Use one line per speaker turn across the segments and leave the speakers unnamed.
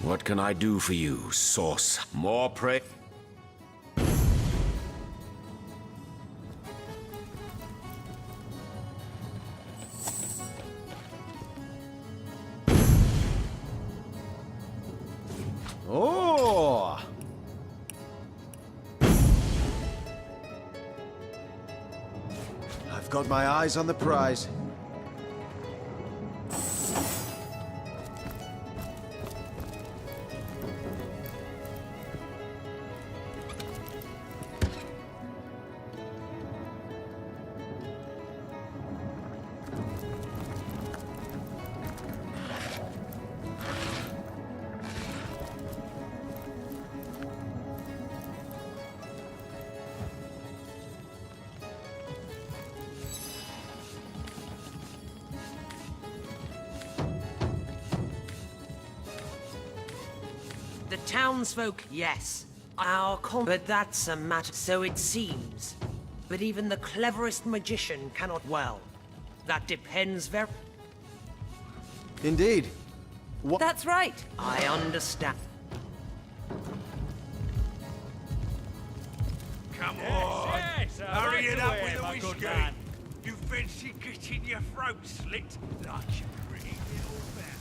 What can I do for you, sauce? More prey?
Oh! I've got my eyes on the prize.
The townsfolk, yes. But that's a matter, so it seems. But even the cleverest magician cannot, well, that depends very...
Indeed. What?
That's right.
I understand.
Come on!
Yes,
Hurry it up with the
my good
whiskey!
man.
You fancy getting your throat slit like your pretty little bat?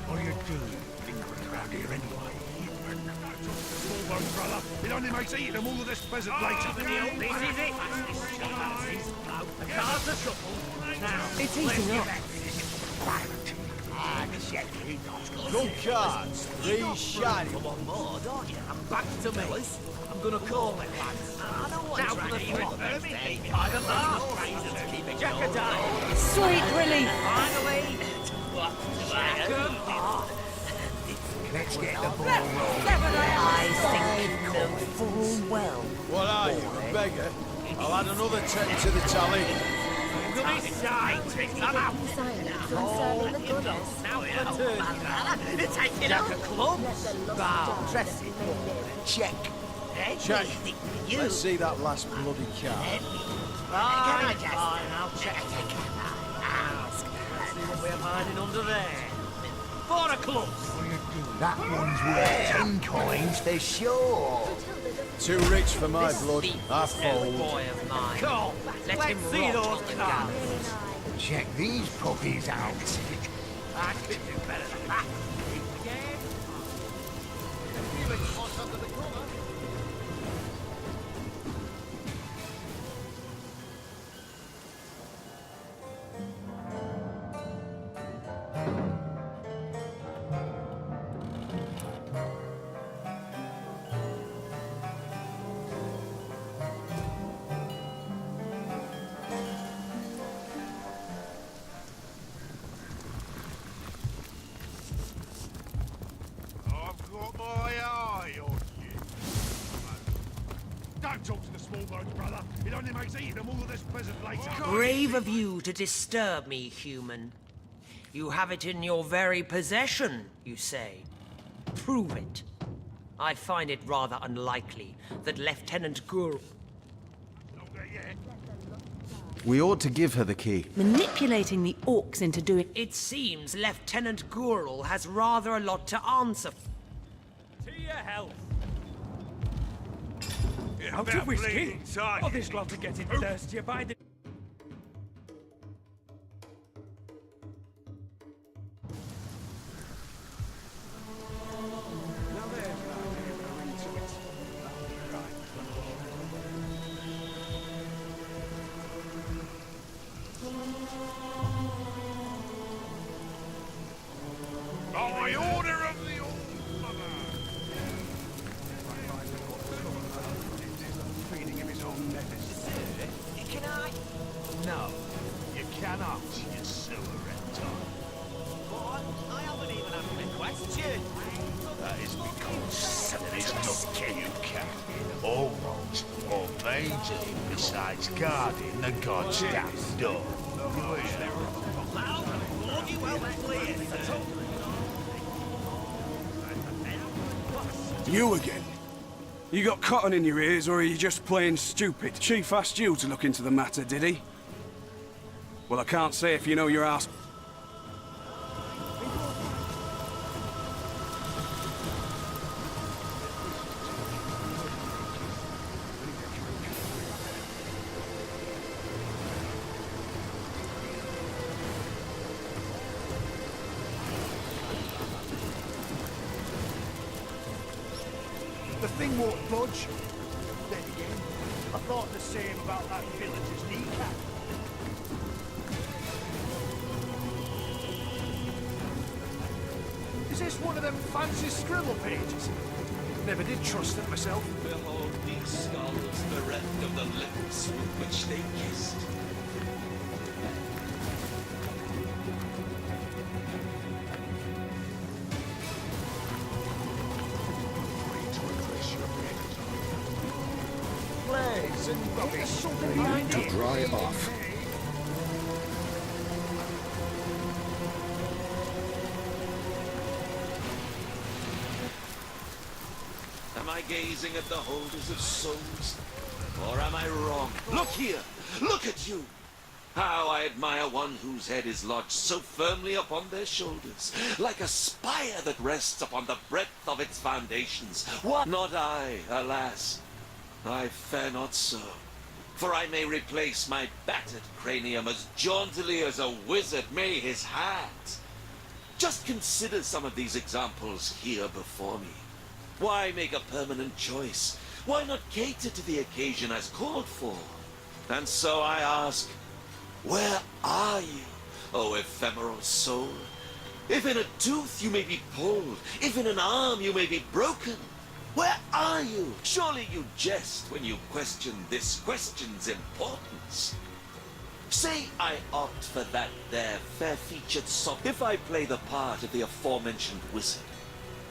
What are you doing lingering around here anyway? Small boat, brother. It only makes eating them all this pleasant later.
This is it. The cards are shuffled. Now,
It's eating up.
Good cards. Three shiny.
one more, don't you? I'm back to me. I'm gonna call it, lads. I don't want to even by the bar. Jack a die.
Sweet relief.
Finally.
Let's get the ball
I think them full well.
What are you, a beggar? I'll add another 10 to the tally.
I'm out. Take it up. Clubs. Bow. Dressing. Check.
Check. Let's see that last bloody card.
Fine, I'll check. Ask. Let's see what we're hiding under there. 4 of clubs.
That one's worth 10 coins for sure.
Too rich for my blood. I fold.
Boy of mine.
Cool.
Let him
see
rot
those
on the
cards.
gallows.
Check these puppies out.
I could do better than that. Again.
I've got my eye on you. Don't talk to the small boats, brother. It only makes eating them all this pleasant later.
Brave of you to disturb me, human. You have it in your very possession, you say. Prove it. I find it rather unlikely that Lieutenant Gur...
Not there yet.
We ought to give her the key.
Manipulating the orcs into doing...
It seems Lieutenant Gurl has rather a lot to answer.
To your health.
Yeah,
Out
about
of whiskey.
bleeding time.
Oh, this lot are getting thirstier by the...
By order of the All Mother. Feeding him his own medicine.
Can I?
No, you cannot, you sewer reptile.
Boy, I haven't even asked a question.
That is because there's nothing you can, almost, obey do besides guarding the goddamn door.
Loud and bloody well clear.
You again? You got cotton in your ears, or are you just plain stupid? Chief asked you to look into the matter, did he? Well, I can't say if you know your ass.
The thing won't budge. Then again, I thought the same about that villager's kneecap. Is this one of them fancy scribble pages? Never did trust it myself.
Behold these skulls bereft of the lips with which they kissed.
Flares and rubbish. Something behind
To
it.
dry off.
Am I gazing at the holders of souls? Or am I wrong? Look here! Look at you! How I admire one whose head is lodged so firmly upon their shoulders, like a spire that rests upon the breadth of its foundations. What? Not I, alas. I fare not so. For I may replace my battered cranium as jauntily as a wizard may his hands. Just consider some of these examples here before me. Why make a permanent choice? Why not cater to the occasion as called for? And so I ask, where are you, O ephemeral soul? If in a tooth you may be pulled, if in an arm you may be broken, where are you? Surely you jest when you question this question's importance. Say I opt for that there fair-featured sop if I play the part of the aforementioned wizard,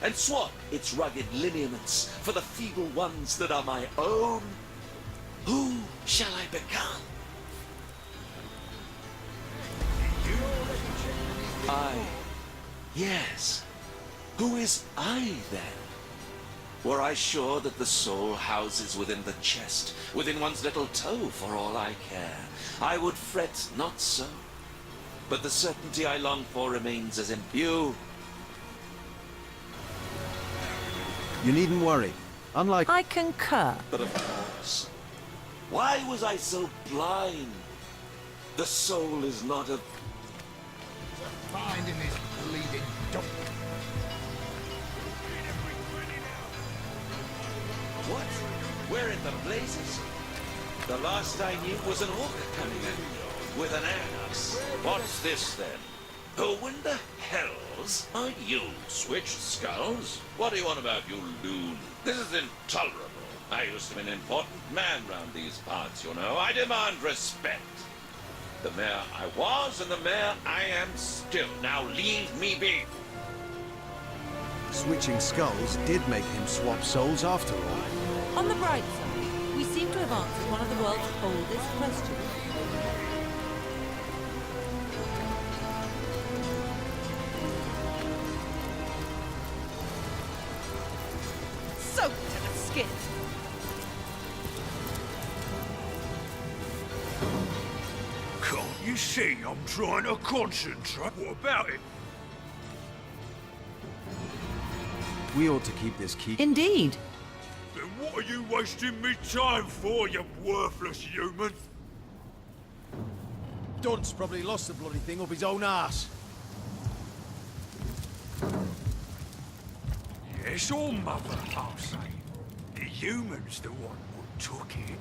and swap its rugged lineaments for the feeble ones that are my own. Who shall I become? I. Yes. Who is I, then? Were I sure that the soul houses within the chest, within one's little toe, for all I care, I would fret not so. But the certainty I long for remains as imbue.
You needn't worry. Unlike...
I concur.
But of course, why was I so blind? The soul is not a...
Finding this bleeding dump.
What? Where in the blazes? The last I knew was an orc coming in with an axe. What's this then? Who in the hells are you? Switched skulls? What do you want about, you loon? This is intolerable. I used to be an important man round these parts, you know. I demand respect. The mayor I was and the mayor I am still. Now leave me be.
Switching skulls did make him swap souls after all.
On the bright side, we seem to have answered one of the world's oldest questions. Soaked to the skin.
Can't you see I'm trying to concentrate? What about it?
We ought to keep this key.
Indeed.
Then what are you wasting me time for, you worthless human?
Dunt's probably lost the bloody thing up his own arse.
Yes, or mother, I'll say. The human's the one who took it.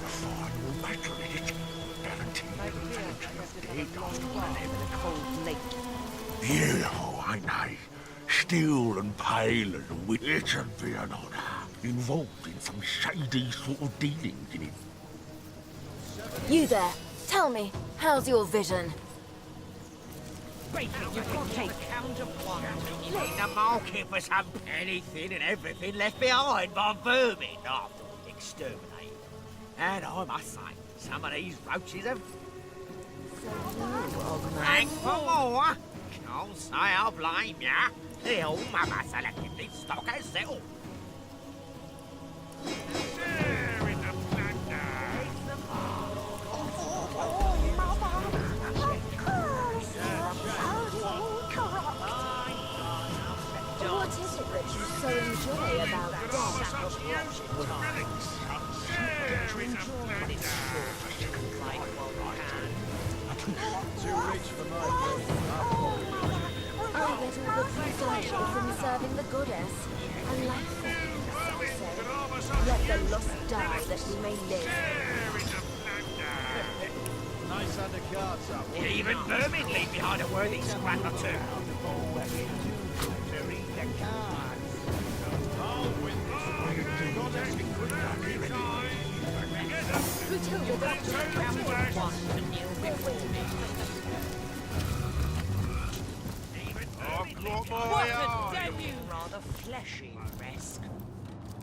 The final battle in it. Guaranteed the victory of dead after one of them. Beautiful, ain't they? Still and pale and wit. It'd be an honour. Involved in some shady sort of dealings in it.
You there. Tell me, how's your vision?
Bacon, you can take count of one. In the market for some anything and everything left behind by vermin after we've exterminated. And I must say, some of these roaches have... Thank for more. Can't say I'll blame ya. The old mama selected this stock as settled.
What is it that you so enjoy about I get all the pleasure from serving the goddess. A life form, some say. Let the lost die that we may live.
Nice undercards, that one.
Even vermin leave behind a worthy scrap or two.
Matilda, don't
One to kneel before me. Rather fleshy, Resk.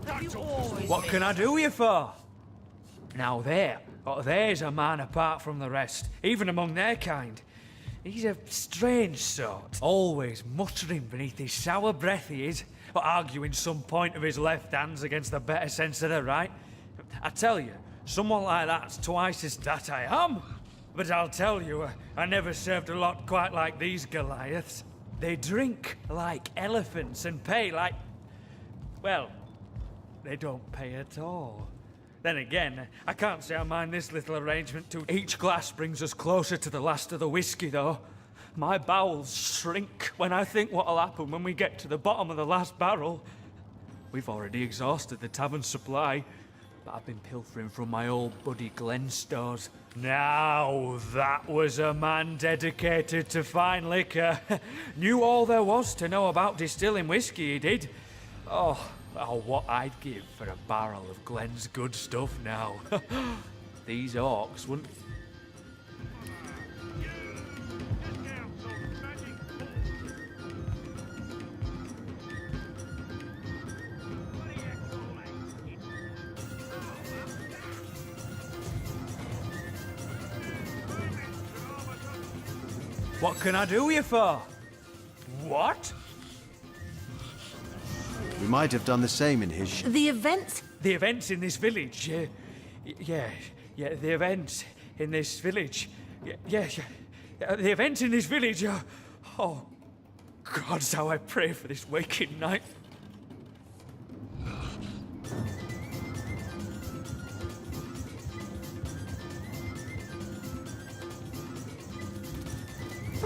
Have you always
What can I do you for? Now there's a man apart from the rest, even among their kind. He's a strange sort, always muttering beneath his sour breath he is, but arguing some point of his left hands against the better sense of the right. I tell you, someone like that's twice as that I am. But I'll tell you, I never served a lot quite like these Goliaths. They drink like elephants and pay like... well, they don't pay at all. Then again, I can't say I mind this little arrangement too. Each glass brings us closer to the last of the whiskey, though. My bowels shrink when I think what'll happen when we get to the bottom of the last barrel. We've already exhausted the tavern supply, but I've been pilfering from my old buddy Glenn's stores. Now that was a man dedicated to fine liquor. Knew all there was to know about distilling whiskey, he did. Oh, what I'd give for a barrel of Glenn's good stuff now. These orcs wouldn't... What can I do you for? What?
We might have done the same in his...
The events...
The events in this village, yeah, the events in this village. Yeah, the events in this village are... Oh, God's how I pray for this waking night.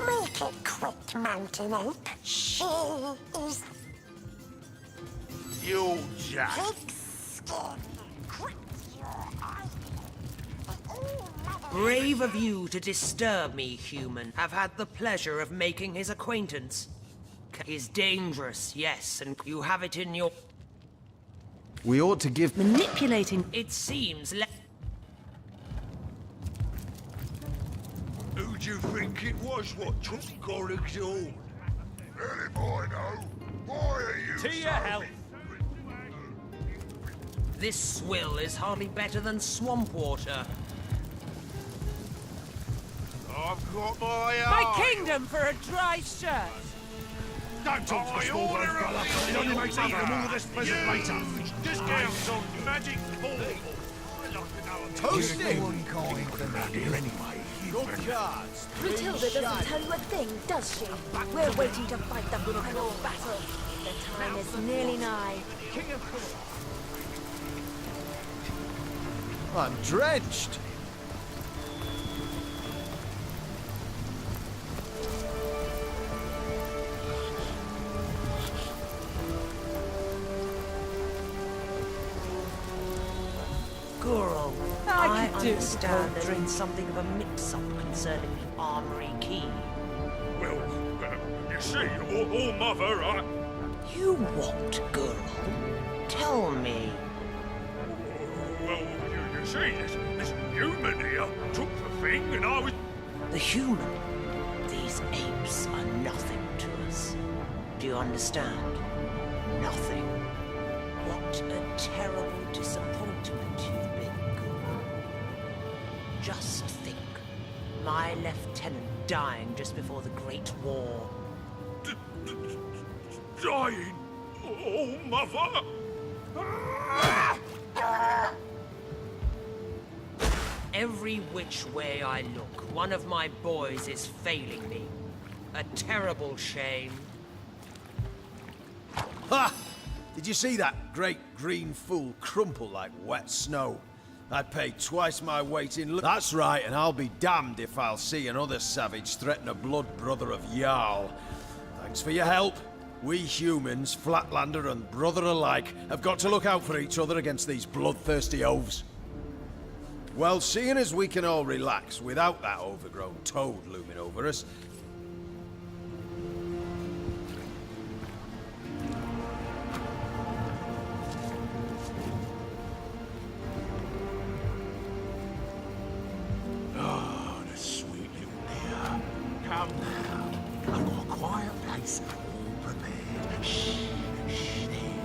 Make it quick, Mountain Ape. She is...
You just...
pig skin. Crack your eye.
Brave of you to disturb me, human. Have had the pleasure of making his acquaintance. He's dangerous, yes, and you have it in your...
We ought to give...
Manipulating.
It seems
Who do you think it was what took Gorig's horn? Any boy know. Why are you
To your health.
This swill is hardly better than swamp water.
I've got my eye.
My kingdom for a dry shirt.
Don't talk to the schoolboy, brother. It only makes eating them all this pleasant later.
Discounts on magic ball.
Toast it!
Around here anyway.
Good cards.
Matilda doesn't tell you a thing, does she? We're waiting to fight the final battle. The time is nearly nigh.
I'm drenched.
Guru,
I
I
could do
understand
with
there's been something of a mix-up concerning the armory key.
Well, you see, all mother, I...
You what, Guru? Tell me.
Well, you see, this human here took the thing and I was...
The human. These apes are nothing to us. Do you understand? Nothing. What a terrible disappointment you've been, Guru. Just think. My lieutenant dying just before the Great War.
dying. Oh, Mother!
Every which way I look, one of my boys is failing me. A terrible shame.
Ha! Did you see that great green fool crumple like wet snow? I'd pay twice my weight in... That's right, and I'll be damned if I'll see another savage threaten a blood brother of Jarl. Thanks for your help. We humans, Flatlander and brother alike, have got to look out for each other against these bloodthirsty oafs. Well, seeing as we can all relax without that overgrown toad looming over us...
Oh, the sweet little dear. Come now. I've got a quiet place all prepared. Shh, shh, there.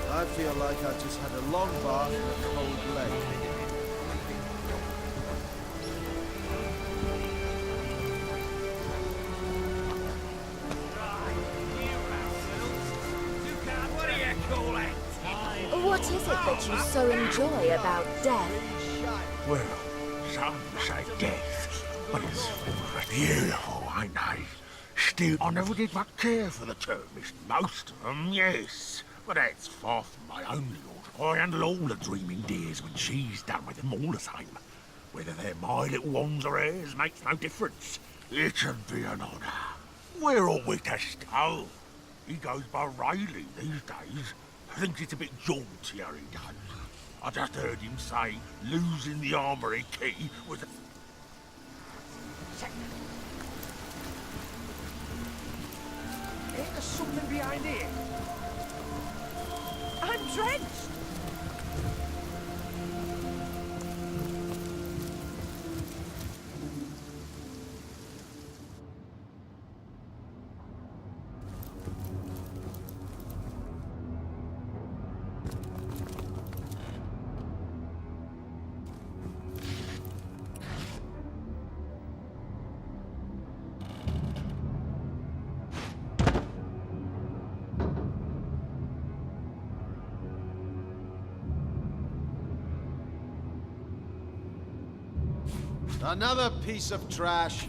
I feel like I just had a long bath in a cold lake.
What do you call it?
What is it that you so enjoy about death?
Well, some say death, but it's beautiful, ain't they? Still, I never did much care for the termists. Most of them, yes. But that's far from my only order. I handle all the dreaming dears when she's done with them all the same. Whether they're my little ones or hers makes no difference. It'd be an honour. We're all with us still. He goes by Rayleigh these days. Thinks it's a bit jauntier, he does. I just heard him say losing the armory key was a...
Ain't there something behind here?
I'm drenched!
Another piece of trash.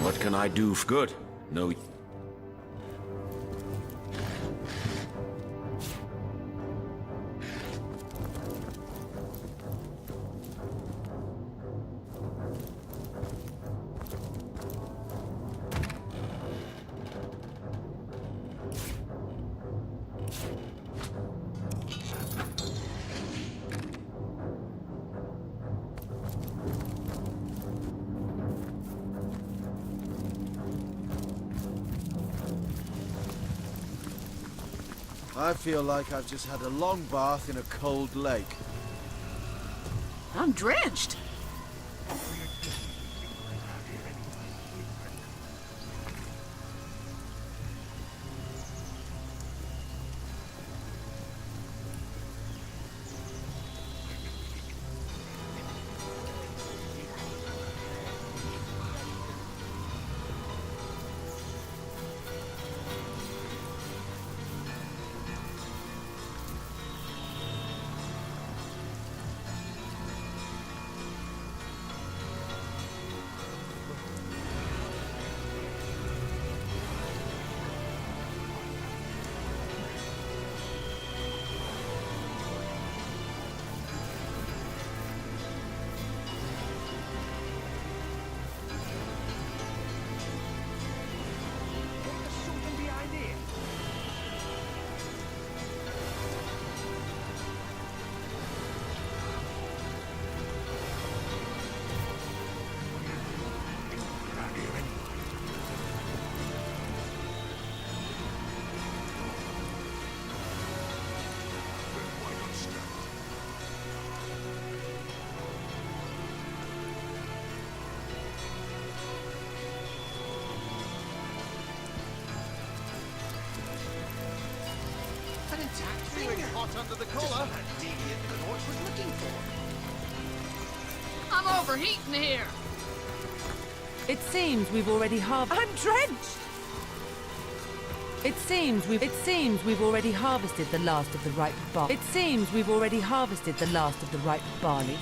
What can I do for good? No.
I feel like I've just had a long bath in a cold lake.
I'm drenched.
Hot under the collar. Deviant the North was looking for.
I'm overheating here.
It seems we've already harvested.
I'm drenched.
It seems we've already harvested the last of the ripe barley. It seems we've already harvested the last of the ripe barley.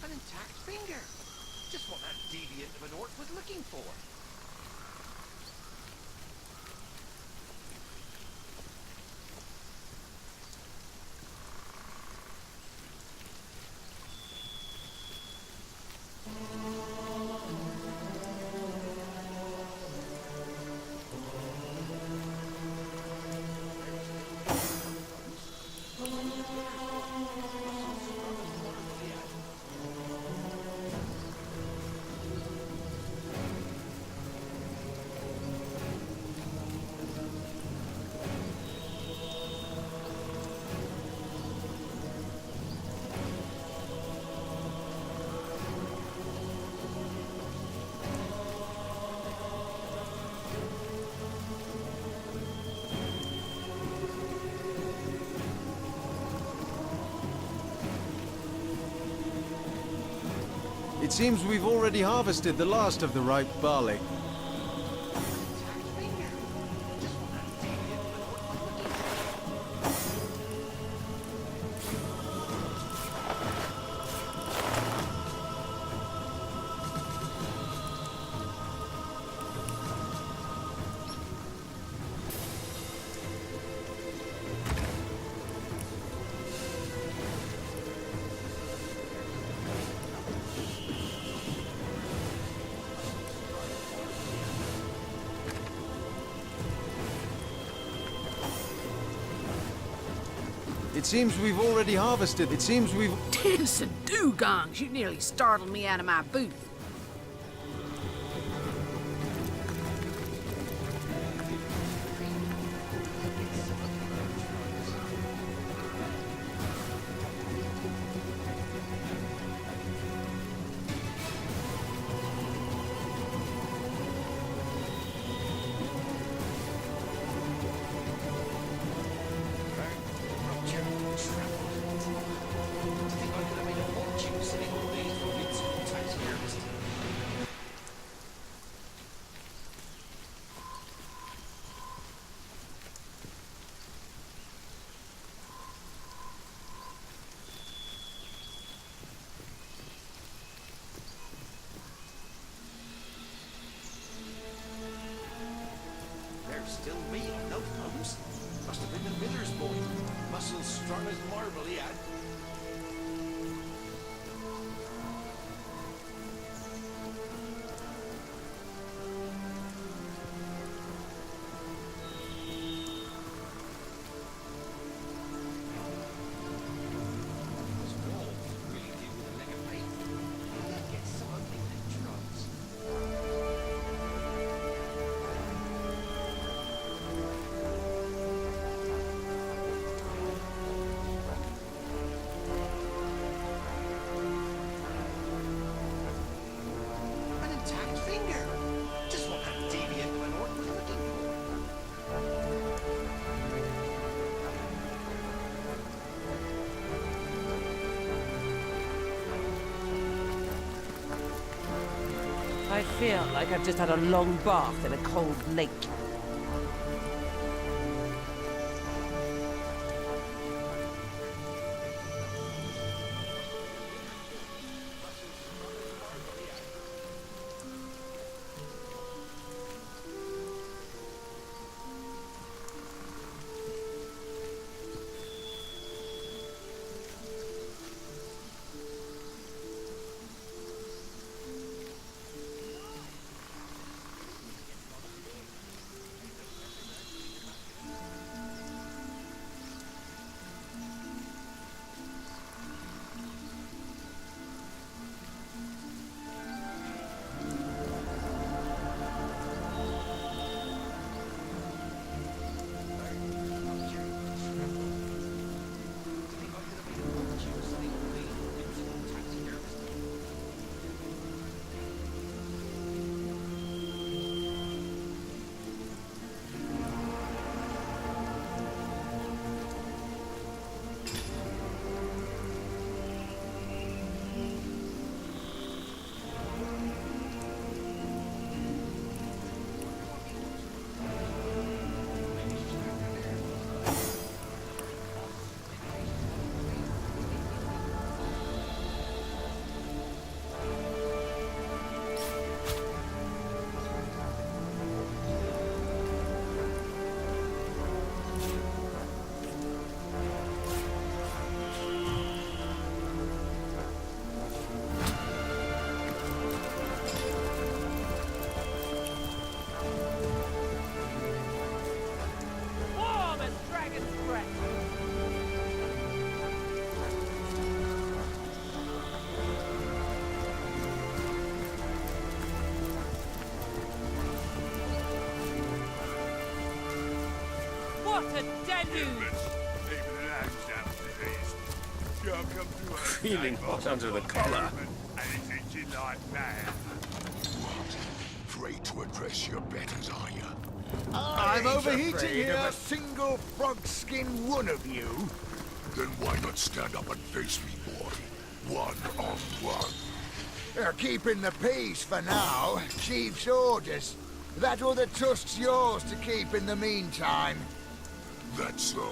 An intact finger. Just what that deviant of an orc was looking for.
It seems we've already harvested the last of the ripe barley. It seems we've already harvested. It seems we've...
Tense and dugongs, you nearly startled me out of my boots.
There's still meat on those bones. Must have been the miller's boy. Muscles strong as marble he had. This wall really did with a leg of meat. That gets so ugly when it dries. An intact finger! Just what that deviant Glenort was looking for.
I feel like I've just had a long bath in a cold lake. What a deluge!
Feeling hot under the collar.
Afraid to address your betters, are you?
I'm overheating here. A single frog skin one of you.
Then why not stand up and face me, boy? One on one.
They're keeping the peace for now. Chief's orders. That other tusk's yours to keep in the meantime.
That's so.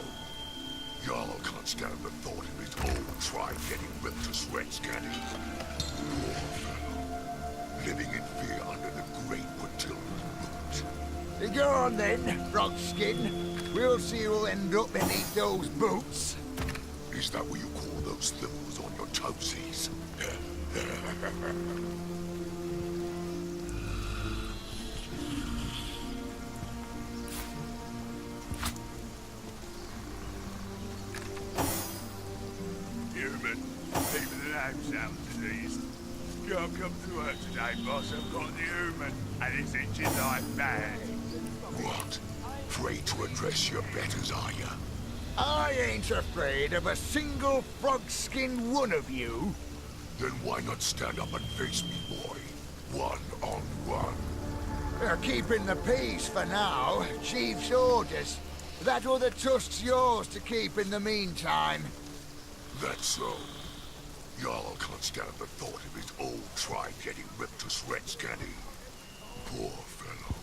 Jarl can't stand the thought of his own tribe getting ripped to shreds, can he? Poor fellow. Living in fear under the great Patilda's boot.
Go on then, Frogskin. We'll see who'll end up beneath those boots.
Is that what you call those thimbles on your toesies?
disease. Can't come to work today, boss. I've got the human, and it's itching like mad.
What? Free to address your betters, are you?
I ain't afraid of a single frog-skinned one of you.
Then why not stand up and face me, boy? One on one.
They're keeping the peace for now. Chief's orders. That other tusk's yours to keep in the meantime.
That's so. Jarl can't stand the thought of his old tribe getting ripped to shreds, can he? Poor fellow.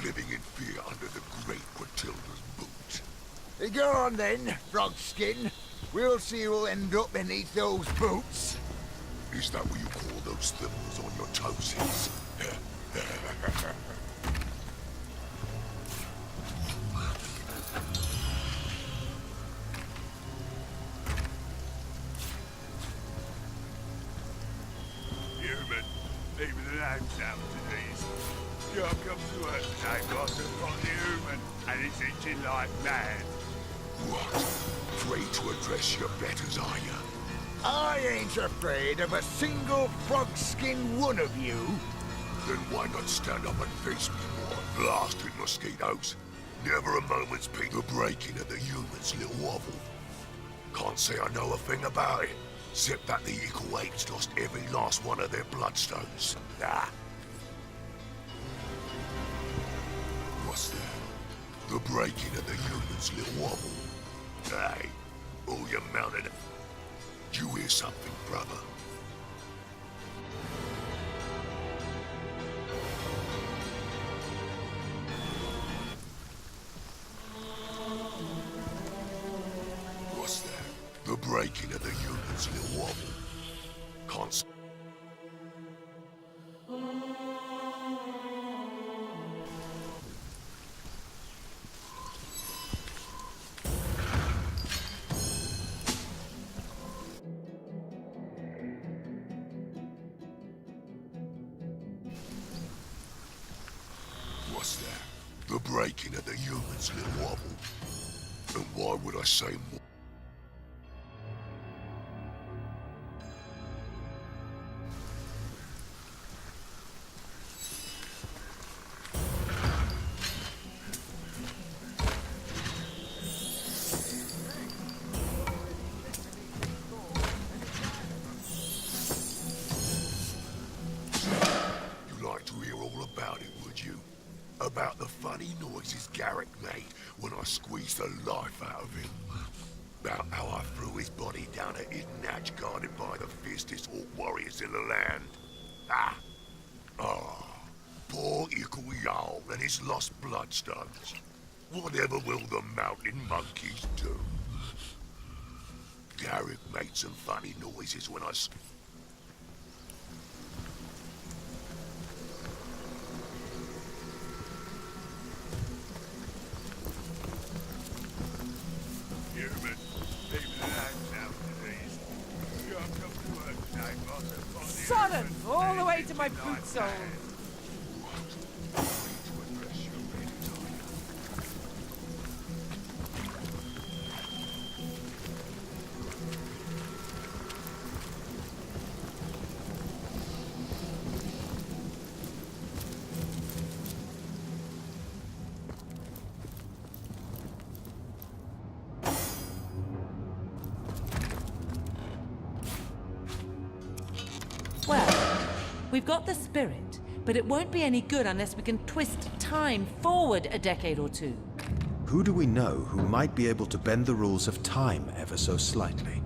Living in fear under the great Quatilda's boot.
Go on then, Frogskin. We'll see who'll end up beneath those boots.
Is that what you call those thimbles on your toesies?
Human, leaving the lamps out disease. Can't come to work today, boss. I've got the human, and it's itching like mad.
What? Free to address your betters, are you?
I ain't afraid of a single frog-skinned one of you.
Then why not stand up and face me, boy? Blasted mosquitoes. Never a moment's peace. The breaking of the human's little wobble. Can't say I know a thing about it, except that the equal apes lost every last one of their bloodstones. Ah. What's that? The breaking of the human's little wobble. Hey, all you mounted. Did you hear something, brother? What's that? The breaking of the human's little wobble. Can't s- What's that? The breaking of the human's little wobble. And why would I say more? You'd like to hear all about it, would you? About the funny noises Garrick made when I squeezed the life out of him. About how I threw his body down a hidden hatch guarded by the fiercest orc warriors in the land. Poor Ickle Jarl and his lost bloodstones. Whatever will the mountain monkeys do? Garrick made some funny noises when I
Human, leaving the lamps out disease. Can't come to work today, boss. I've got the
Sodden!
human,
All
and
the
it's
way to my
itching
boot
like
soles.
mad.
Well, we've got the spirit, but it won't be any good unless we can twist time forward a decade or two.
Who do we know who might be able to bend the rules of time ever so slightly?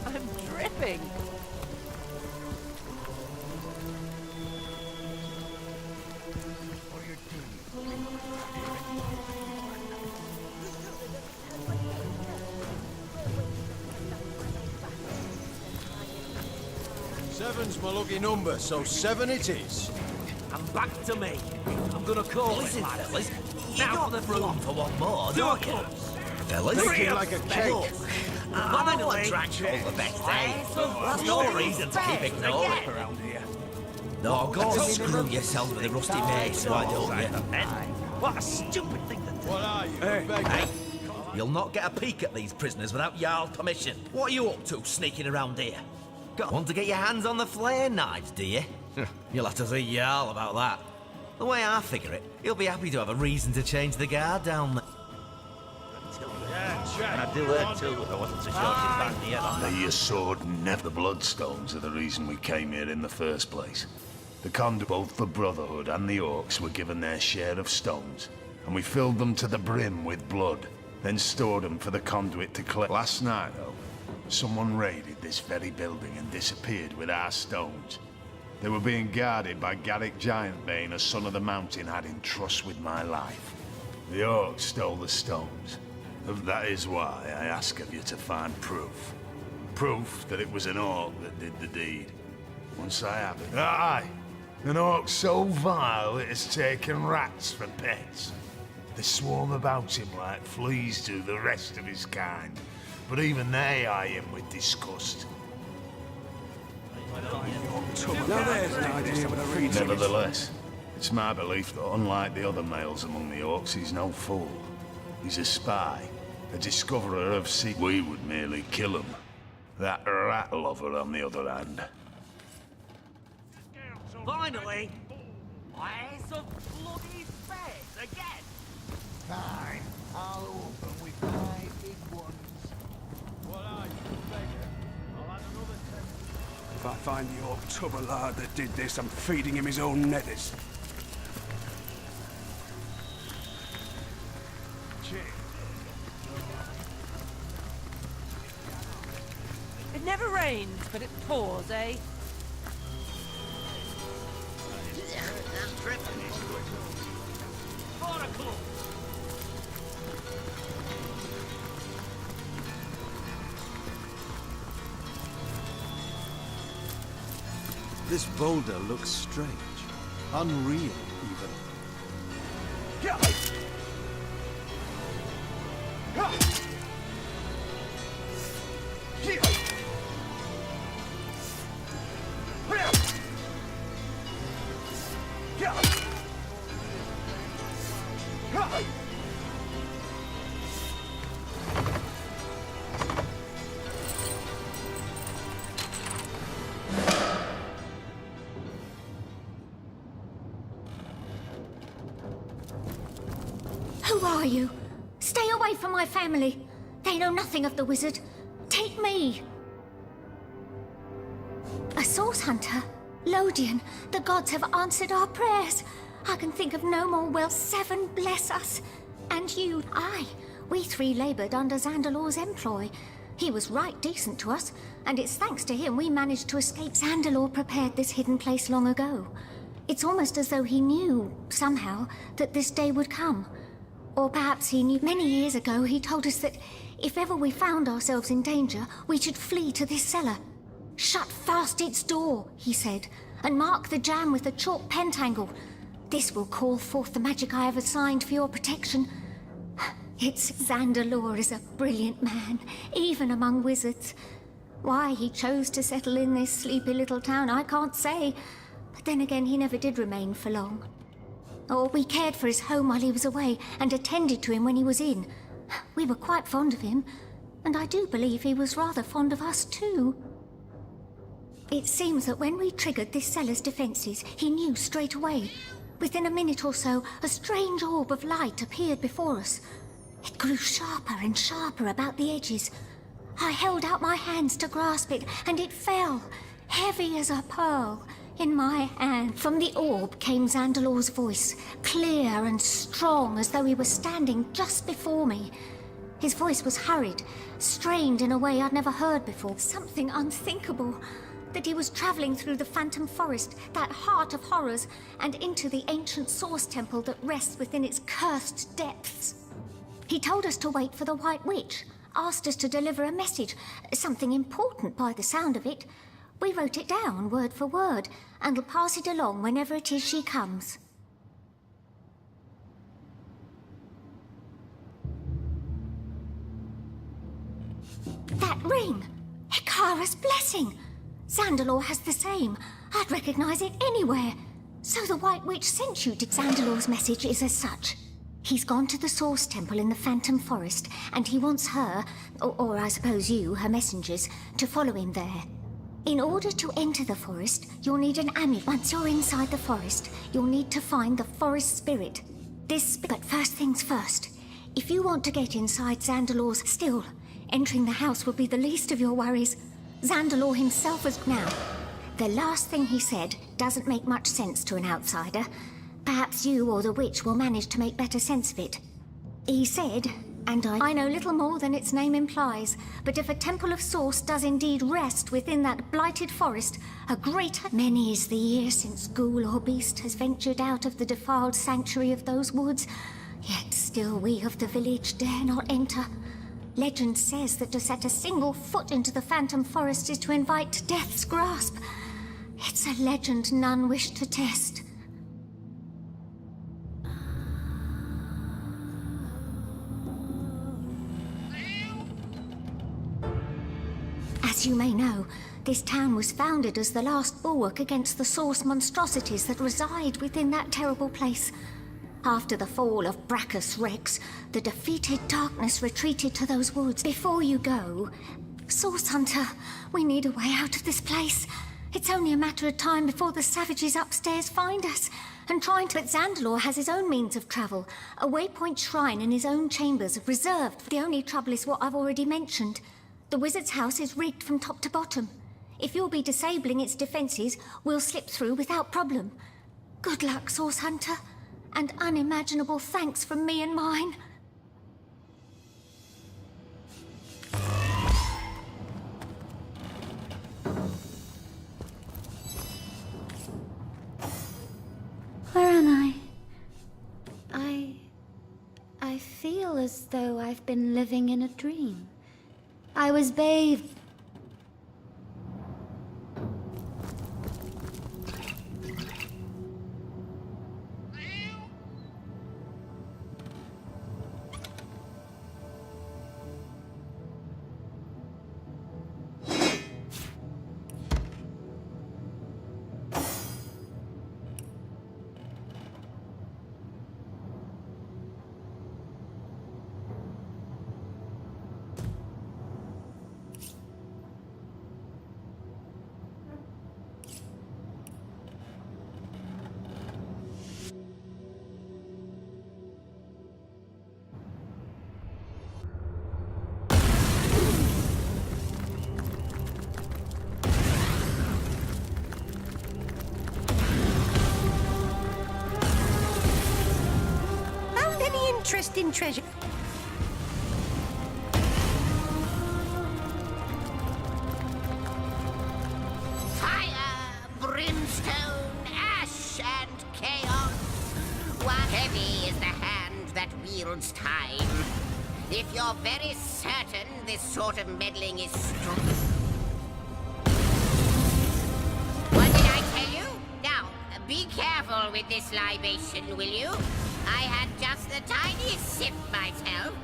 I'm dripping.
Seven's my lucky number, so 7 it is.
And back to me. I'm gonna call
Listen,
it, lads.
fellas,
Now for the room.
for one more,
Do
don't
it,
you?
clubs.
Fellas,
Thinking like a cake.
I know a drank's all the best, eh? That's no reason to keep ignoring it around here. No, go and screw yourself with the rusty mace, why don't you?
What a stupid thing to do.
What are you, a beggar?
Hey, you'll not get a peek at these prisoners without Jarl's permission. What are you up to, sneaking around here? Want to get your hands on the flare knives, do you? You'll have to see Jarl about that. The way I figure it, he'll be happy to have a reason to change the guard down there.
And I do her too, if I wasn't so sure she'd bang me head
May your sword never. The Bloodstones are the reason we came here in the first place. The conduit, both the Brotherhood and the Orcs were given their share of stones, and we filled them to the brim with blood, then stored them for the conduit to collect. Last night, though, someone raided this very building and disappeared with our stones. They were being guarded by Garrick Giantbane, a son of the mountain had in trust with my life. The Orcs stole the stones. That is why I ask of you to find proof. Proof that it was an Orc that did the deed. Once I have it. Aye! An Orc so vile it has taken rats for pets. They swarm about him like fleas do the rest of his kind. But even they eye him with disgust.
Now there's an idea with a reason.
Nevertheless, it's my belief that unlike the other males among the Orcs, he's no fool. He's a spy, a discoverer of secrets. We would merely kill him. That rat lover, on the other hand.
Finally! Where's the bloody beds again?
Fine, I'll open with my big ones.
What are you, a beggar? I'll add another 10.
If I find the October lad that did this, I'm feeding him his own nethers.
It never rains, but it pours, eh?
This boulder looks strange. Unreal, even.
Who are you? Stay away from my family. They know nothing of the wizard. Take me. A source hunter? Lodian, the gods have answered our prayers. I can think of no more. Well, 7 bless us. And you, we 3 labored under Zandalor's employ. He was right decent to us, and it's thanks to him we managed to escape. Zandalor prepared this hidden place long ago. It's almost as though he knew, somehow, that this day would come. Or perhaps he knew. Many years ago, he told us that if ever we found ourselves in danger, we should flee to this cellar. Shut fast its door, he said, and mark the jam with a chalk pentangle. This will call forth the magic I have assigned for your protection. It's Zandalor is a brilliant man, even among wizards. Why he chose to settle in this sleepy little town, I can't say. But then again, he never did remain for long. Oh, we cared for his home while he was away, and attended to him when he was in. We were quite fond of him, and I do believe he was rather fond of us too. It seems that when we triggered this cellar's defenses, he knew straight away. Within a minute or so, a strange orb of light appeared before us. It grew sharper and sharper about the edges. I held out my hands to grasp it, and it fell, heavy as a pearl, in my hand. From the orb came Zandalor's voice, clear and strong, as though he were standing just before me. His voice was hurried, strained in a way I'd never heard before. Something unthinkable. That he was traveling through the Phantom Forest, that heart of horrors, and into the ancient Source Temple that rests within its cursed depths. He told us to wait for the White Witch, asked us to deliver a message, something important by the sound of it. We wrote it down, word for word, and will pass it along whenever it is she comes. That ring! Hikara's blessing! Zandalore has the same. I'd recognize it anywhere. So the White Witch sent you. Zandalore's message is as such. He's gone to the Source Temple in the Phantom Forest, and he wants her, or I suppose you, her messengers, to follow him there. In order to enter the forest, you'll need an amulet. Once you're inside the forest, you'll need to find the forest spirit. But first things first. If you want to get inside Zandalore's still, entering the house will be the least of your worries. Zandalore himself is now. The last thing he said doesn't make much sense to an outsider. Perhaps you or the witch will manage to make better sense of it. He said, and I know little more than its name implies, but if a temple of Source does indeed rest within that blighted forest, a greater... Many is the year since ghoul or beast has ventured out of the defiled sanctuary of those woods, yet still we of the village dare not enter. Legend says that to set a single foot into the Phantom Forest is to invite death's grasp. It's a legend none wish to test. As you may know, this town was founded as the last bulwark against the Source monstrosities that reside within that terrible place. After the fall of Brachus Rex, the defeated darkness retreated to those woods. Before you go, Source Hunter, we need a way out of this place. It's only a matter of time before the savages upstairs find us. And but Zandalore has his own means of travel, a waypoint shrine in his own chambers, reserved. The only trouble is what I've already mentioned. The wizard's house is rigged from top to bottom. If you'll be disabling its defenses, we'll slip through without problem. Good luck, Source Hunter. And unimaginable thanks from me and mine. Where am I? I feel as though I've been living in a dream. I was bathed.
Interesting treasure.
Fire, brimstone, ash, and chaos. What heavy is the hand that wields time? If you're very certain this sort of meddling is strong. What did I tell you? Now, be careful with this libation, will you? I had just the tiniest sip myself.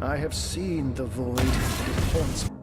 I have seen the void. It haunts me.